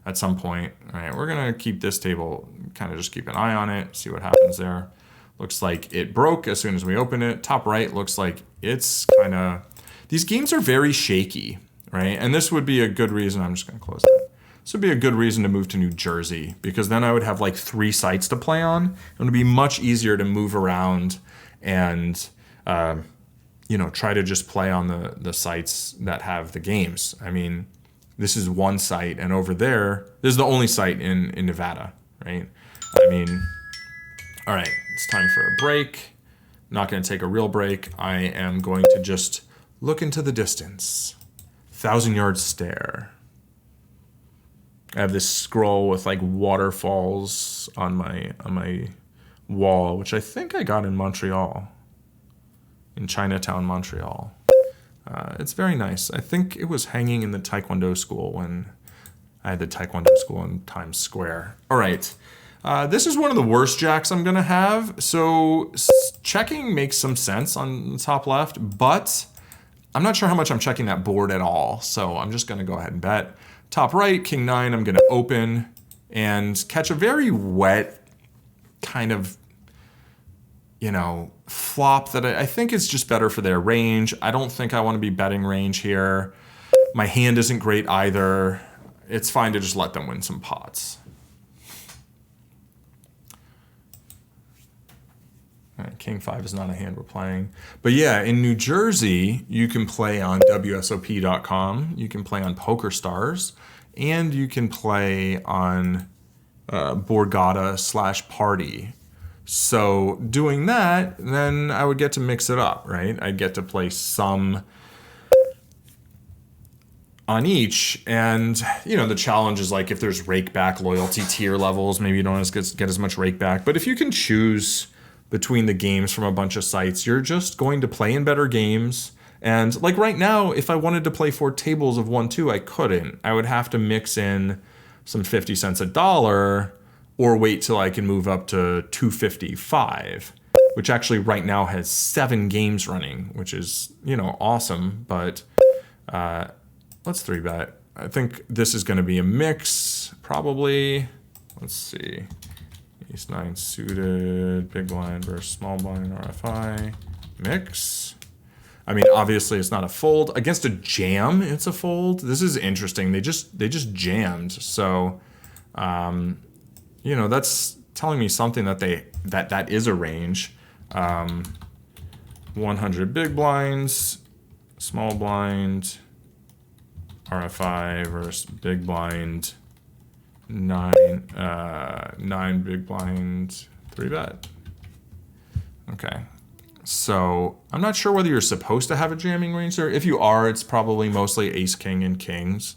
at some point. All right, we're gonna keep this table, kind of just keep an eye on it, see what happens there. Looks like it broke as soon as we open it. Top right looks like it's kind of, these games are very shaky, right? And this would be a good reason, I'm just gonna close that. This would be a good reason to move to New Jersey, because then I would have like 3 sites to play on. It would be much easier to move around and, you know, try to just play on the sites that have the games. I mean, this is one site, and over there, this is the only site in Nevada, right? I mean, all right, it's time for a break. I'm not gonna take a real break. I am going to just look into the distance. 1,000-yard stare. I have this scroll with like waterfalls on my wall, which I think I got in Montreal, in Chinatown, Montreal. It's very nice. I think it was hanging in the Taekwondo school when I had the Taekwondo school in Times Square. All right, this is one of the worst jacks I'm gonna have. So checking makes some sense on the top left, but I'm not sure how much I'm checking that board at all. So I'm just gonna go ahead and bet. Top right, king 9, I'm gonna open and catch a very wet kind of, you know, flop that I think is just better for their range. I don't think I wanna be betting range here. My hand isn't great either. It's fine to just let them win some pots. All right, king 5 is not a hand we're playing. But yeah, in New Jersey, you can play on WSOP.com, you can play on PokerStars, and you can play on Borgata/Party. So doing that, then I would get to mix it up, right? I'd get to play some on each, and you know, the challenge is like if there's rake back loyalty tier levels, maybe you don't get as much rake back. But if you can choose between the games from a bunch of sites, you're just going to play in better games. And like right now, if I wanted to play 4 tables of 1-2, I couldn't. I would have to mix in some 50 cents a dollar or wait till I can move up to 255, which actually right now has 7 games running, which is, you know, awesome. But let's 3-bet. I think this is going to be a mix, probably. Let's see. Ace 9 suited, big blind versus small blind, RFI, mix. I mean, obviously it's not a fold. Against a jam, it's a fold. This is interesting. They just jammed. So, you know, that's telling me something that that is a range. 100 big blinds, small blind, RFI versus big blind. 9 big blind, 3-bet. Okay, so I'm not sure whether you're supposed to have a jamming range there. If you are, it's probably mostly ace king and kings.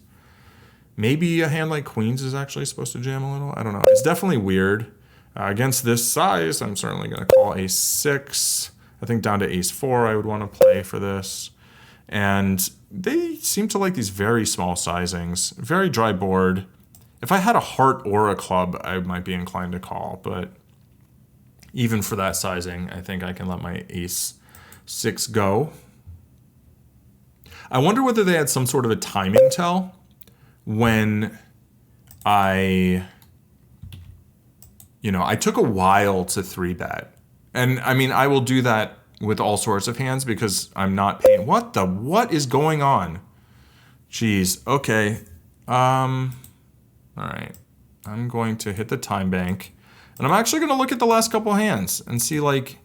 Maybe a hand like queens is actually supposed to jam a little. I don't know. It's definitely weird. Against this size, I'm certainly going to call ace 6. I think down to ace 4 I would want to play for this. And they seem to like these very small sizings. Very dry board. If I had a heart or a club, I might be inclined to call, but even for that sizing, I think I can let my ace 6 go. I wonder whether they had some sort of a timing tell when I took a while to 3-bet. And I mean, I will do that with all sorts of hands because I'm not paying. What is going on? Jeez, okay. All right, I'm going to hit the time bank, and I'm actually going to look at the last couple hands and see, like,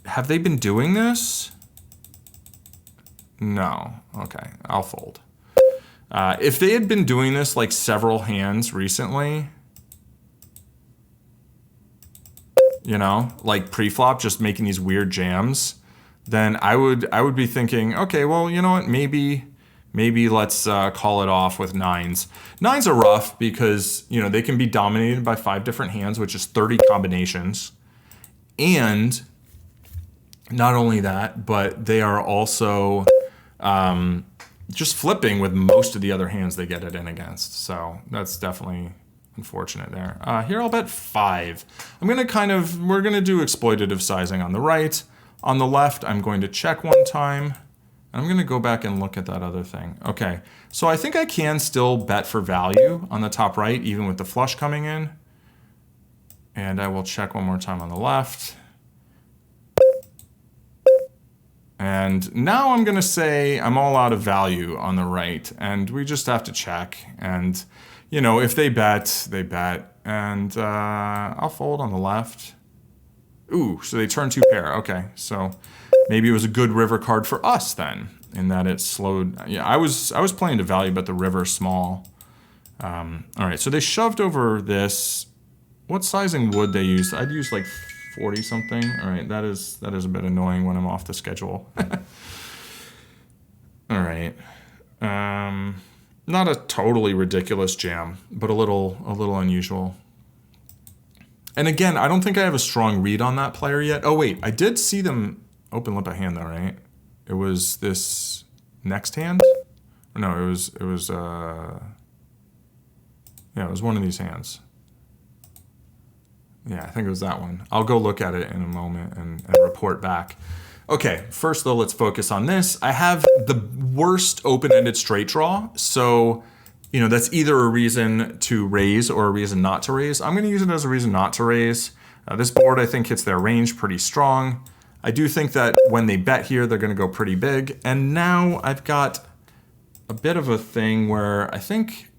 have they been doing this? No. Okay, I'll fold. If they had been doing this, like, several hands recently, you know, like pre-flop, just making these weird jams, then I would be thinking, okay, well, you know what, maybe let's call it off with nines. Nines are rough because, you know, they can be dominated by 5 different hands, which is 30 combinations. And not only that, but they are also just flipping with most of the other hands they get it in against. So that's definitely unfortunate there. Here I'll bet 5. we're gonna do exploitative sizing on the right. On the left, I'm going to check one time. I'm gonna go back and look at that other thing. Okay, so I think I can still bet for value on the top right, even with the flush coming in. And I will check one more time on the left. And now I'm gonna say I'm all out of value on the right, and we just have to check. And you know, if they bet, they bet. And I'll fold on the left. Ooh, so they turn 2 pair. Okay, so maybe it was a good river card for us then, in that it slowed. Yeah, I was playing to value, but the river's small. All right, so they shoved over this. What sizing would they use? I'd use like 40 something. All right, that is a bit annoying when I'm off the schedule. All right. Not a totally ridiculous jam, but a little unusual. And again, I don't think I have a strong read on that player yet. Oh wait, I did see them open limp a hand though, right? It was this next hand? No, it was yeah, it was one of these hands. Yeah, I think it was that one. I'll go look at it in a moment and report back. Okay, first though, let's focus on this. I have the worst open-ended straight draw, so you know, that's either a reason to raise or a reason not to raise. I'm gonna use it as a reason not to raise. This board, I think, hits their range pretty strong. I do think that when they bet here, they're gonna go pretty big. And now I've got a bit of a thing where I think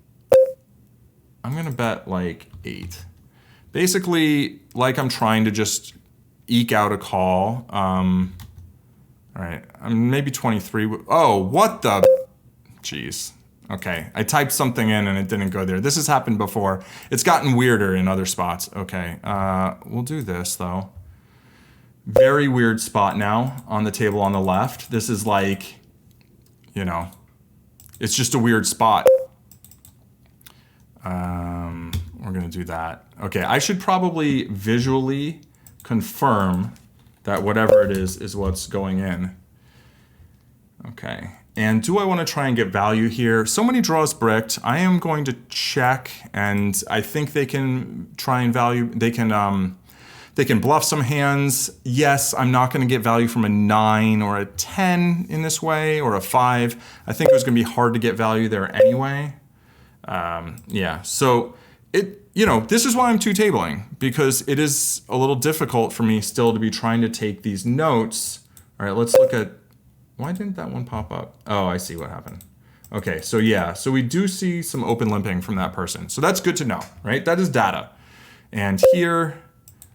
I'm gonna bet like 8. Basically, like I'm trying to just eke out a call. All right, I'm maybe 23. Oh, what the? Jeez. Okay, I typed something in and it didn't go there. This has happened before. It's gotten weirder in other spots. Okay, we'll do this though. Very weird spot now on the table on the left. This is like, you know, it's just a weird spot. We're gonna do that. Okay, I should probably visually confirm that whatever it is what's going in. Okay. And do I want to try and get value here? So many draws bricked. I am going to check, and I think they can try and value. They can bluff some hands. Yes, I'm not going to get value from a 9 or a 10 in this way, or a 5. I think it was going to be hard to get value there anyway. Yeah. So you know, this is why I'm two tabling, because it is a little difficult for me still to be trying to take these notes. All right, let's look at. Why didn't that one pop up? Oh, I see what happened. Okay, so yeah, so we do see some open limping from that person. So that's good to know, right? That is data. And here,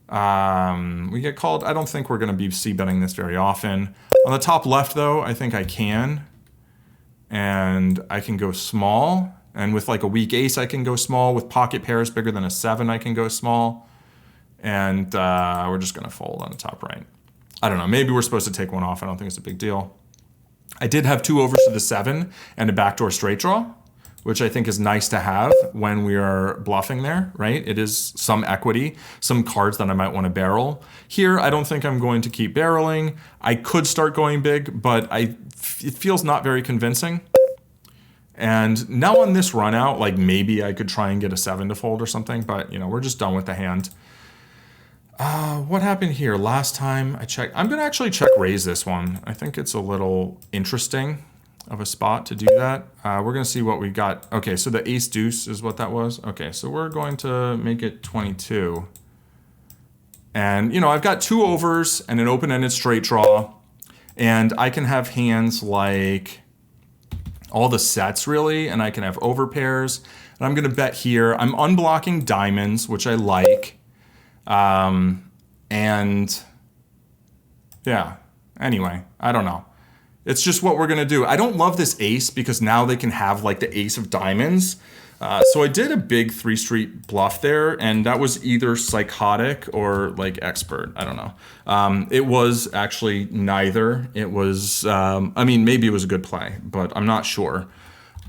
we get called. I don't think we're gonna be c-betting this very often. On the top left though, I think I can. And I can go small. And with like a weak ace, I can go small. With pocket pairs bigger than a 7, I can go small. And we're just gonna fold on the top right. I don't know, maybe we're supposed to take one off. I don't think it's a big deal. I did have 2 overs to the 7 and a backdoor straight draw, which I think is nice to have when we are bluffing there, right? It is some equity, some cards that I might want to barrel. Here, I don't think I'm going to keep barreling. I could start going big, but it feels not very convincing. And now on this run out, like maybe I could try and get a 7 to fold or something, but you know, we're just done with the hand. What happened here? Last time I checked, I'm gonna actually check raise this one. I think it's a little interesting of a spot to do that. We're gonna see what we got. Okay, so the ace deuce is what that was. Okay, so we're going to make it 22. And you know, I've got 2 overs and an open-ended straight draw, and I can have hands like all the sets really, and I can have over pairs. And I'm gonna bet here. I'm unblocking diamonds, which I like. And yeah, anyway, I don't know. It's just what we're gonna do. I don't love this ace because now they can have like the ace of diamonds. So I did a big 3-street bluff there, and that was either psychotic or like expert. I don't know. It was actually neither. It was, I mean, maybe it was a good play, but I'm not sure.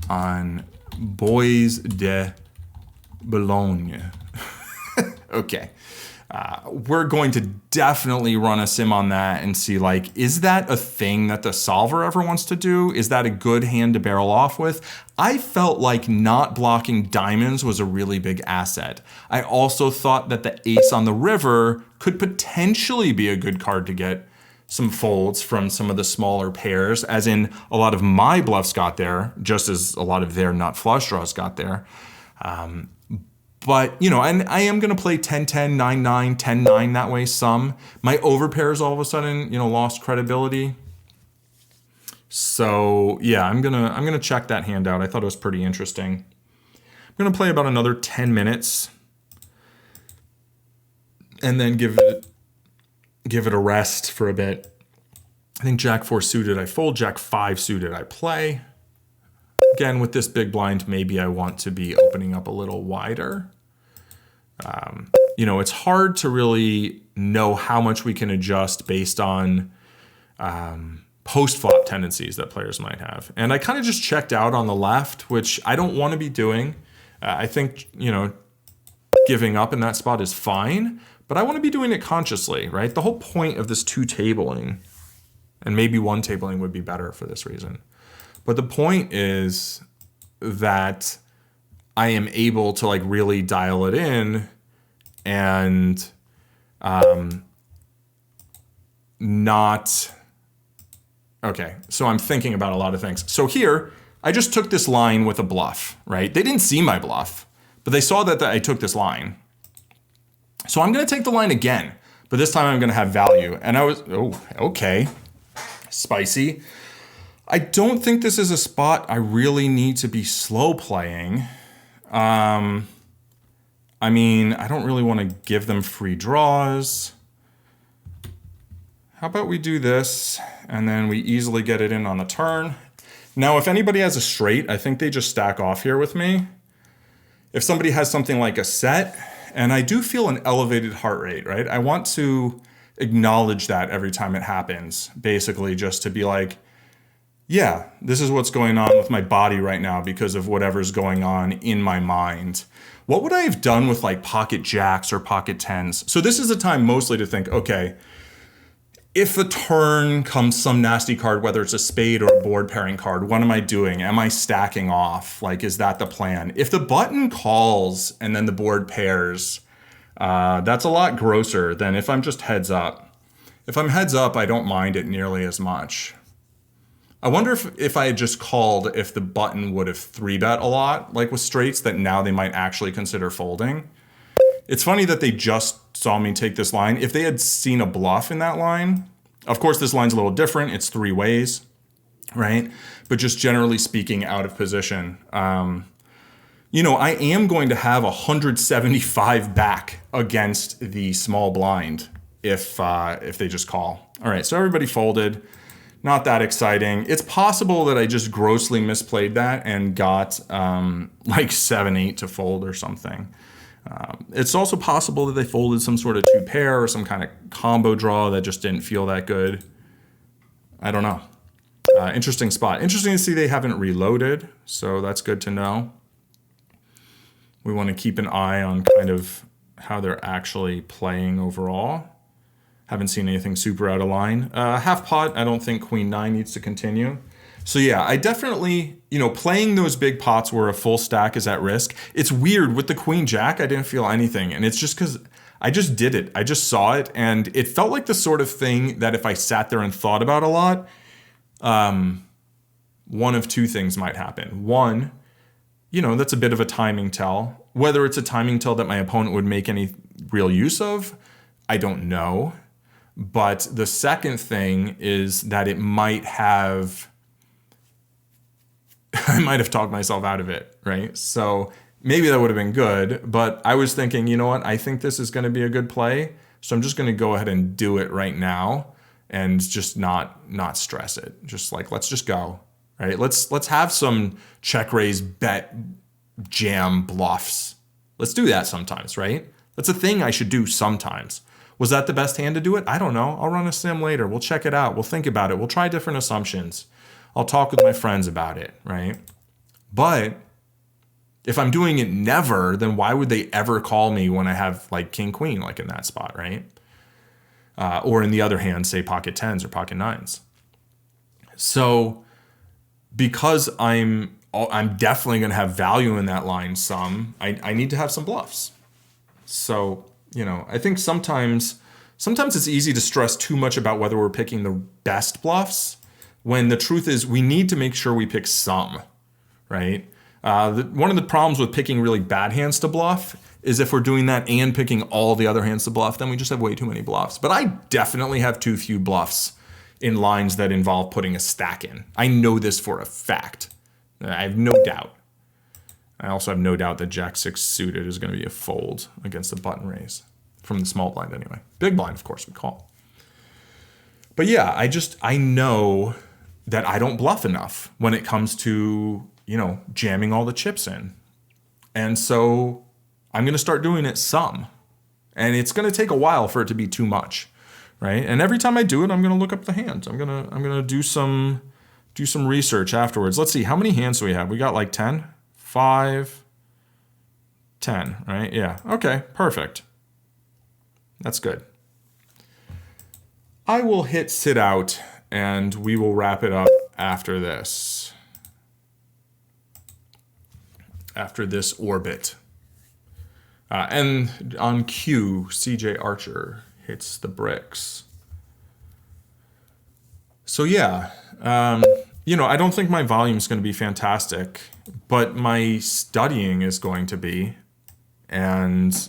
On Bois de Boulogne. Okay. We're going to definitely run a sim on that and see, like, is that a thing that the solver ever wants to do? Is that a good hand to barrel off with? I felt like not blocking diamonds was a really big asset. I also thought that the ace on the river could potentially be a good card to get some folds from some of the smaller pairs, as in a lot of my bluffs got there, just as a lot of their nut flush draws got there. But, you know, and I am going to play 10-10, 9-9, 10-9 that way some. My overpairs all of a sudden, you know, lost credibility. So, yeah, I'm going to check that hand out. I thought it was pretty interesting. I'm going to play about another 10 minutes and then give it a rest for a bit. I think Jack 4 suited I fold, Jack 5 suited I play. Again, with this big blind, maybe I want to be opening up a little wider. You know, it's hard to really know how much we can adjust based on post-flop tendencies that players might have. And I kind of just checked out on the left, which I don't want to be doing. I think, you know, giving up in that spot is fine, but I want to be doing it consciously, right? The whole point of this 2 tabling, and maybe 1 tabling would be better for this reason. But the point is that I am able to like really dial it in and not... Okay, so I'm thinking about a lot of things. So here, I just took this line with a bluff, right? They didn't see my bluff, but they saw that I took this line. So I'm going to take the line again, but this time I'm going to have value. And I was, oh, okay, spicy. I don't think this is a spot I really need to be slow playing. I mean, I don't really want to give them free draws. How about we do this, and then we easily get it in on the turn. Now, if anybody has a straight, I think they just stack off here with me. If somebody has something like a set, and I do feel an elevated heart rate, right? I want to acknowledge that every time it happens, basically just to be like, yeah, this is what's going on with my body right now because of whatever's going on in my mind. What would I have done with like pocket jacks or pocket tens? So this is a time mostly to think, okay, if the turn comes some nasty card, whether it's a spade or a board pairing card, what am I doing? Am I stacking off? Like, is that the plan? If the button calls and then the board pairs, that's a lot grosser than if I'm just heads up. If I'm heads up, I don't mind it nearly as much. I wonder if I had just called, if the button would have 3-bet a lot, like with straights, that now they might actually consider folding. It's funny that they just saw me take this line. If they had seen a bluff in that line, of course this line's a little different. It's 3 ways, right? But just generally speaking, out of position. You know, I am going to have 175 back against the small blind if they just call. All right, so everybody folded. Not that exciting. It's possible that I just grossly misplayed that and got like 7-8 to fold or something. It's also possible that they folded some sort of 2 pair or some kind of combo draw that just didn't feel that good. I don't know. Interesting spot. Interesting to see they haven't reloaded, so that's good to know. We want to keep an eye on kind of how they're actually playing overall. Haven't seen anything super out of line. Half pot, I don't think Queen 9 needs to continue. So yeah, I definitely, you know, playing those big pots where a full stack is at risk. It's weird with the Queen Jack, I didn't feel anything. And it's just because I just did it. I just saw it. And it felt like the sort of thing that if I sat there and thought about a lot, one of 2 things might happen. One, you know, that's a bit of a timing tell. Whether it's a timing tell that my opponent would make any real use of, I don't know. But the second thing is that it might have, I might have talked myself out of it, right? So maybe that would have been good, but I was thinking, you know what? I think this is going to be a good play. So I'm just going to go ahead and do it right now and just not stress it. Just like, let's just go, right? Let's have some check raise bet jam bluffs. Let's do that sometimes, right? That's a thing I should do sometimes. Was that the best hand to do it? I don't know. I'll run a sim later. We'll check it out. We'll think about it. We'll try different assumptions. I'll talk with my friends about it, right? But if I'm doing it never, then why would they ever call me when I have like king, queen, like in that spot, right? Or in the other hand, say pocket tens or pocket nines. So because I'm definitely going to have value in that line some, I need to have some bluffs. So, you know, I think sometimes it's easy to stress too much about whether we're picking the best bluffs when the truth is we need to make sure we pick some, right? One of the problems with picking really bad hands to bluff is if we're doing that and picking all the other hands to bluff, then we just have way too many bluffs. But I definitely have too few bluffs in lines that involve putting a stack in. I know this for a fact. I have no doubt. I also have no doubt that Jack 6 suited is going to be a fold against the button raise. From the small blind anyway. Big blind, of course, we call. But yeah, I know that I don't bluff enough when it comes to, you know, jamming all the chips in. And so I'm going to start doing it some. And it's going to take a while for it to be too much, right? And every time I do it, I'm going to look up the hands. I'm going to do some research afterwards. Let's see, how many hands do we have? We got like 10, 5, 10, right? Yeah. Okay, perfect. That's good. I will hit sit out and we will wrap it up after this. After this orbit. And on cue, CJ Archer hits the bricks. So yeah, you know, I don't think my volume is going to be fantastic, but my studying is going to be, and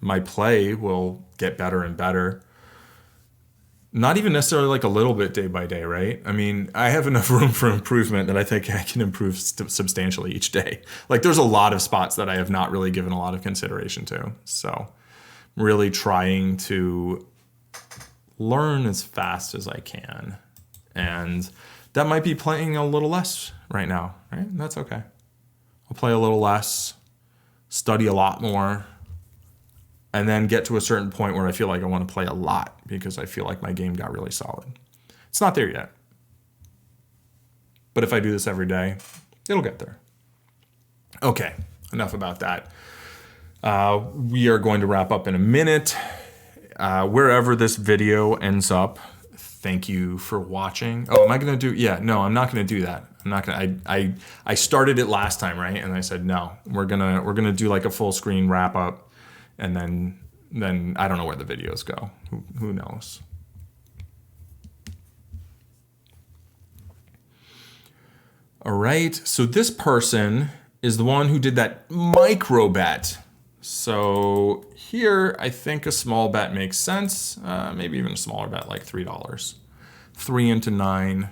my play will get better and better. Not even necessarily like a little bit day by day, right? I mean, I have enough room for improvement that I think I can improve substantially each day. Like there's a lot of spots that I have not really given a lot of consideration to. So I'm really trying to learn as fast as I can. And that might be playing a little less right now, right? And that's okay. I'll play a little less, study a lot more, and then get to a certain point where I feel like I want to play a lot because I feel like my game got really solid. It's not there yet. But if I do this every day, it'll get there. Okay, enough about that. We are going to wrap up in a minute. Wherever this video ends up, thank you for watching. Oh, am I going to do? Yeah, no, I'm not going to do that. I'm not going to. I started it last time, right? And I said, no, we're going to do like a full screen wrap up. And then I don't know where the videos go. Who knows? All right. So this person is the one who did that micro bet. So here, I think a small bet makes sense. Maybe even a smaller bet, like $3. 3 into 9.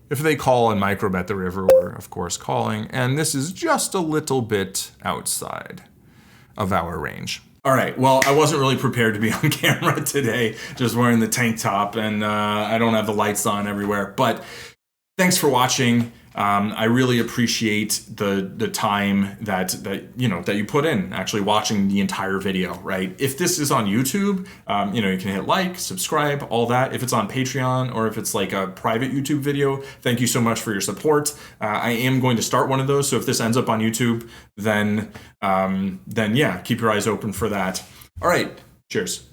If they call and micro bet the river, we're of course calling. And this is just a little bit outside of our range. All right, well, I wasn't really prepared to be on camera today, just wearing the tank top, and I don't have the lights on everywhere, but thanks for watching. I really appreciate the time that you put in actually watching the entire video, right? If this is on YouTube, you can hit like, subscribe, all that. If it's on Patreon or if it's like a private YouTube video, thank you so much for your support. I am going to start one of those, so if this ends up on YouTube, then yeah, keep your eyes open for that. All right, cheers.